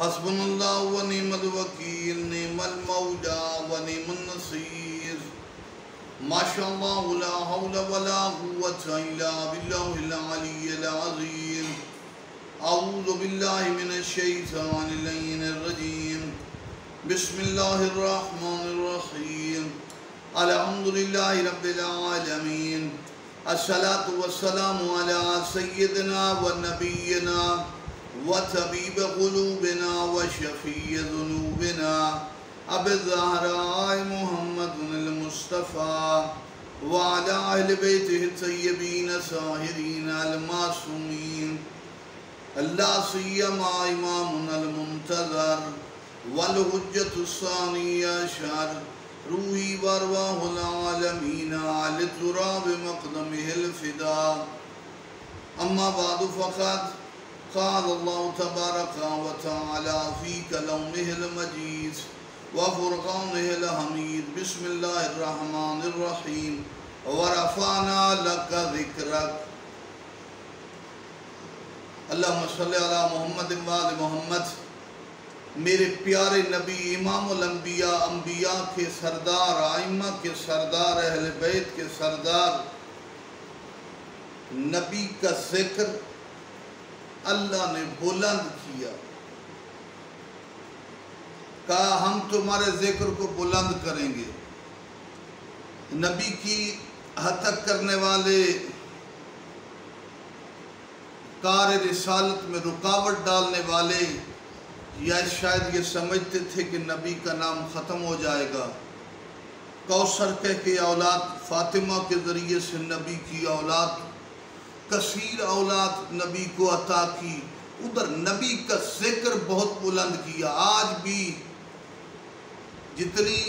حسبنا اللہ و نعم الوکیل نعم المولا و نعم النصیر ما شاء اللہ لا حول ولا قوة الا باللہ العلی العظیم اعوذ باللہ من الشیطان اللعین الرجیم بسم اللہ الرحمن الرحیم الحمدللہ رب العالمین الصلاة والسلام علی سیدنا و نبینا وطبیب قلوبنا وشفیع ذنوبنا ابی الزہراء محمد المصطفیٰ وعلی اہل بیتہ الطیبین الطاہرین المعصومین اللہ سیما امامنا المنتظر والحجة الثانیہ عشر روحی وارواح العالمین علی تراب مقدمہ الفدا اما بعد فقط قال اللہ تبارک و تعالی فی کلامہ المجید وفرقانہ الحمید بسم اللہ الرحمن الرحیم ورفعنا لک ذکرک اللہم صلی علی محمد و آل محمد۔ میرے پیارے نبی امام الانبیاء انبیاء کے سردار ائمہ کے سردار اہل بیت کے سردار نبی کا ذکر اللہ نے بلند کیا، کہا ہم تمہارے ذکر کو بلند کریں گے۔ نبی کی ہتک کرنے والے کار رسالت میں رکاوٹ ڈالنے والے یا شاید یہ سمجھتے تھے کہ نبی کا نام ختم ہو جائے گا، کوثر کہہ کے اولاد فاطمہ کے ذریعے سے نبی کی اولاد کثیر اولاد نبی کو عطا کی، ادھر نبی کا ذکر بہت بلند کیا۔ آج بھی جتنی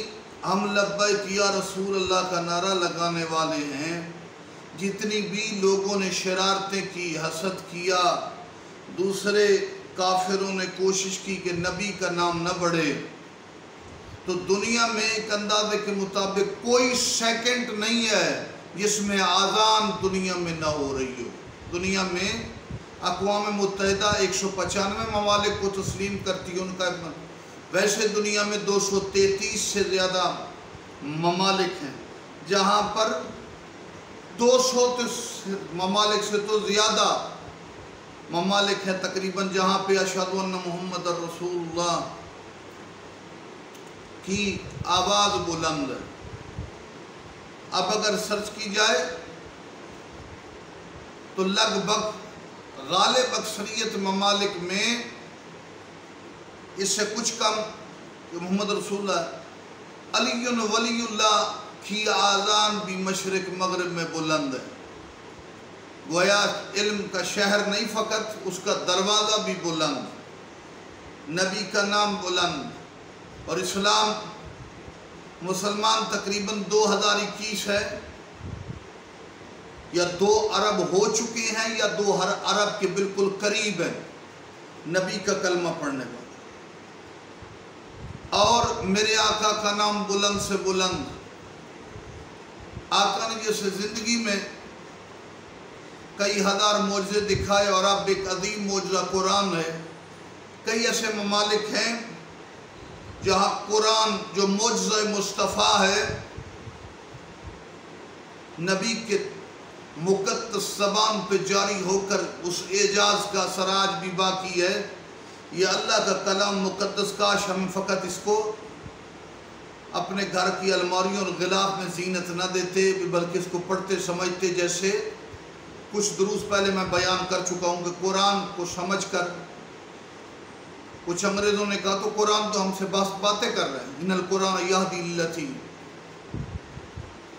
ہم لبیک یا رسول اللہ کا نعرہ لگانے والے ہیں، جتنی بھی لوگوں نے شرارتیں کی، حسد کیا، دوسرے کافروں نے کوشش کی کہ نبی کا نام نہ بڑھے، تو دنیا میں ایک اندازے کے مطابق کوئی سیکنڈ نہیں ہے جس میں آذان دنیا میں نہ ہو رہی ہو۔ دنیا میں اقوام متحدہ 195 ممالک کو تسلیم کرتی ہے، ان کا ویسے دنیا میں 233 سے زیادہ ممالک ہیں، جہاں پر 200 ممالک سے تو زیادہ ممالک ہیں تقریباً جہاں پہ اشہد ان محمد رسول اللہ کی آواز بلند ہے۔ اب اگر سرچ کی جائے تو لگ بھگ غالب اکثریت ممالک میں اس سے کچھ کم کہ محمد رسول اللہ علی ولی اللہ کی آذان بھی مشرق مغرب میں بلند ہے۔ گویا علم کا شہر نہیں فقط، اس کا دروازہ بھی بلند، نبی کا نام بلند۔ اور اسلام مسلمان تقریباً 2021 ہے، یا 2 ارب ہو چکے ہیں یا 2 ارب کے بالکل قریب ہیں نبی کا کلمہ پڑھنے والے، اور میرے آقا کا نام بلند سے بلند۔ آقا نے جیسے زندگی میں کئی ہزار معجزے دکھائے، اور اب ایک عظیم معجزہ قرآن ہے۔ کئی ایسے ممالک ہیں جہاں قرآن جو معجزہ مصطفیٰ ہے، نبی کے مقدس زبان پہ جاری ہو کر اس اعجاز کا اثر آج بھی باقی ہے۔ یہ اللہ کا کلام مقدس، کاش ہم فقط اس کو اپنے گھر کی الماریوں اور غلاف میں زینت نہ دیتے، بلکہ اس کو پڑھتے سمجھتے، جیسے کچھ دروس پہلے میں بیان کر چکا ہوں کہ قرآن کو سمجھ کر کچھ انگریزوں نے کہا تو قرآن تو ہم سے باتیں کر رہے ہیں، ان القرآن یہدی للتی،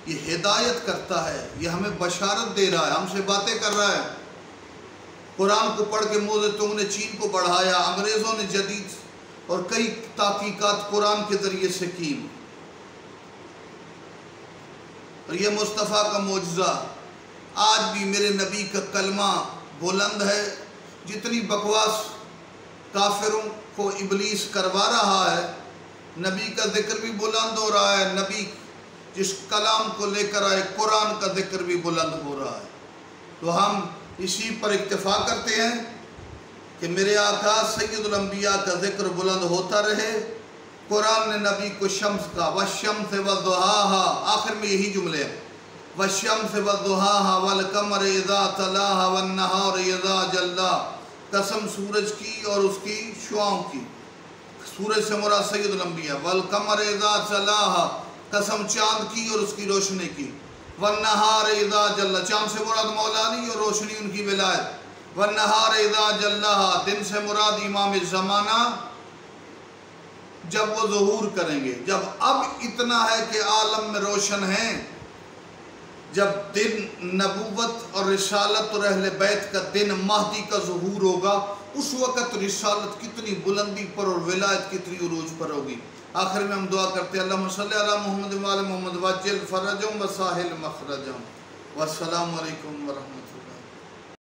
یہ ہدایت کرتا ہے، یہ ہمیں بشارت دے رہا ہے، ہم سے باتیں کر رہا ہے۔ قرآن کو پڑھ کے موزے تم نے چین کو بڑھایا، انگریزوں نے جدید اور کئی تحقیقات قرآن کے ذریعے سے کی، اور یہ مصطفیٰ کا معجزہ آج بھی میرے نبی کا کلمہ بلند ہے۔ جتنی بکواس کافروں کو ابلیس کروا رہا ہے، نبی کا ذکر بھی بلند ہو رہا ہے، نبی جس کلام کو لے کر آئے قرآن کا ذکر بھی بلند ہو رہا ہے۔ تو ہم اسی پر اکتفا کرتے ہیں کہ میرے آقا سید الانبیاء کا ذکر بلند ہوتا رہے۔ قرآن نے نبی کو شمس کا والشمس وضحاها، آخر میں یہی جملے ہیں، والشمس وضحاها والقمر اذا تلاها والنہار اذا جلاها، قسم سورج کی اور اس کی شعاؤں کی، سورج سے مراد سید الانبیاء، والقمر اذا تلاها، قسم چاند کی اور اس کی روشنی کی، والنہار اذا جلاها، چاند سے مراد مولا علی اور روشنی ان کی ولایت، والنہار اذا جلاها، دن سے مراد امام زمانہ جب وہ ظہور کریں گے۔ جب اب اتنا ہے کہ عالم میں روشن ہیں، جب دن نبوت اور رسالت اور اہل بیت کا دن مہدی کا ظہور ہوگا، اس وقت رسالت کتنی بلندی پر اور ولایت کتنی عروج پر ہوگی۔ آخر میں ہم دعا کرتے ہیں اللہم صلی علی محمد و علی محمد وجل فرجہم وساہل مخرجہم، والسلام علیکم ورحمۃ اللہ۔